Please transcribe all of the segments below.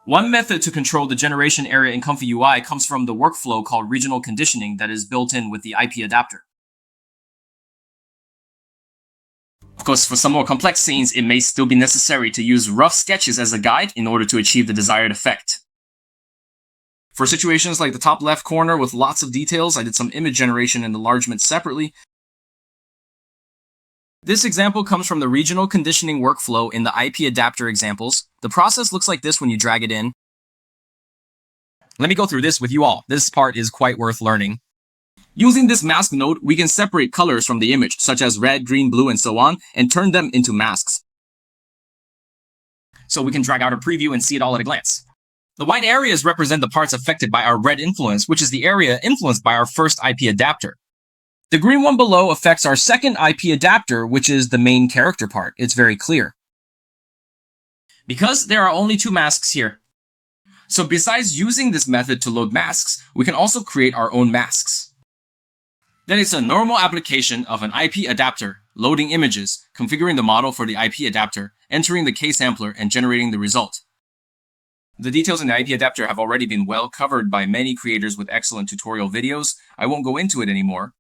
One method to control the generation area in ComfyUI comes from the workflow called regional conditioning that is built in with the IP adapter. Of course, for some more complex scenes, it may still be necessary to use rough sketches as a guide in order to achieve the desired effect. For situations like the top left corner with lots of details, I did some image generation and enlargement separately. This example comes from the regional conditioning workflow in the IP adapter examples. The process looks like this when you drag it in. Let me go through this with you all. This part is quite worth learning. Using this mask node, we can separate colors from the image, such as red, green, blue, and so on, and turn them into masks. So we can drag out a preview and see it all at a glance. The white areas represent the parts affected by our red influence, which is the area influenced by our first IP adapter. The green one below affects our second IP adapter, which is the main character part. It's very clear. Because there are only two masks here. So besides using this method to load masks, we can also create our own masks. Then it's a normal application of an IP adapter, loading images, configuring the model for the IP adapter, entering the K-sampler, and generating the result. The details in the IP adapter have already been well covered by many creators with excellent tutorial videos. I won't go into it anymore.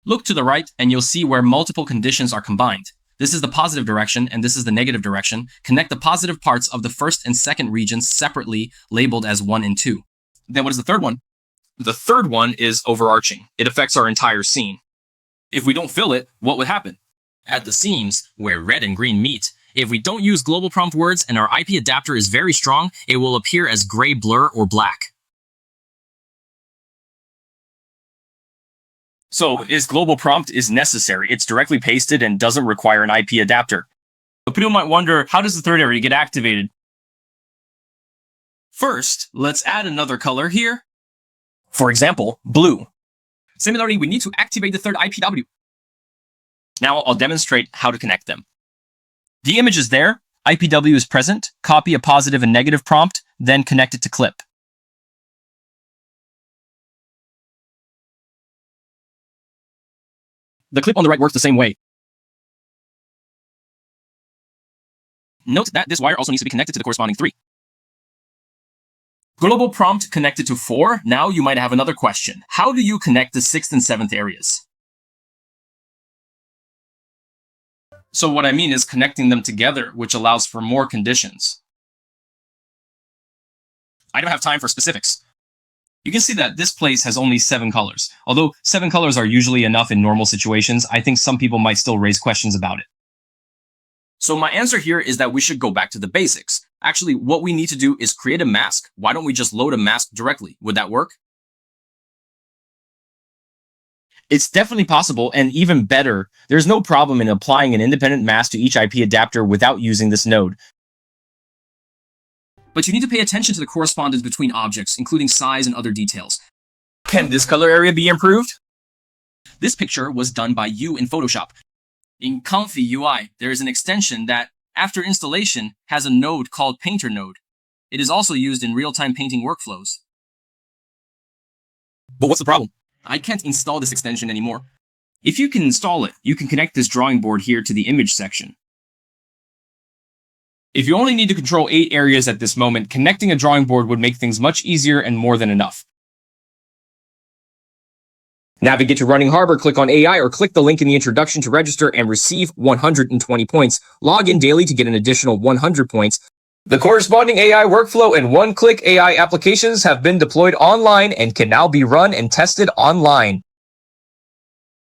Look to the right and you'll see where multiple conditions are combined. This is the positive direction and this is the negative direction. Connect the positive parts of the first and second regions separately, labeled as 1 and 2. Then what is the third one? The third one is overarching. It affects our entire scene. If we don't fill it, what would happen? At the seams, where red and green meet, if we don't use global prompt words and our IP adapter is very strong, it will appear as gray blur or black. So, global prompt is necessary. It's directly pasted and doesn't require an IP adapter. But people might wonder, how does the third area get activated? First, let's add another color here. For example, blue. Similarly, we need to activate the third IPW. Now I'll demonstrate how to connect them. The image is there, IPW is present, copy a positive and negative prompt, then connect it to clip. The clip on the right works the same way. Note that this wire also needs to be connected to the corresponding 3. Global prompt connected to 4. Now you might have another question. How do you connect the 6th and 7th areas? So what I mean is connecting them together, which allows for more conditions. I don't have time for specifics. You can see that this place has only 7 colors. Although 7 colors are usually enough in normal situations, I think some people might still raise questions about it. So my answer here is that we should go back to the basics. Actually, what we need to do is create a mask. Why don't we just load a mask directly? Would that work? It's definitely possible, and even better, there's no problem in applying an independent mask to each IP adapter without using this node. But you need to pay attention to the correspondence between objects, including size and other details. Can this color area be improved? This picture was done by you in Photoshop. In ComfyUI, there is an extension that, after installation, has a node called Painter node. It is also used in real-time painting workflows. But what's the problem? I can't install this extension anymore. If you can install it, you can connect this drawing board here to the image section. If you only need to control 8 areas at this moment, connecting a drawing board would make things much easier and more than enough. Navigate to RunningHub, click on AI, or click the link in the introduction to register and receive 120 points. Log in daily to get an additional 100 points. The corresponding AI workflow and one-click AI applications have been deployed online and can now be run and tested online.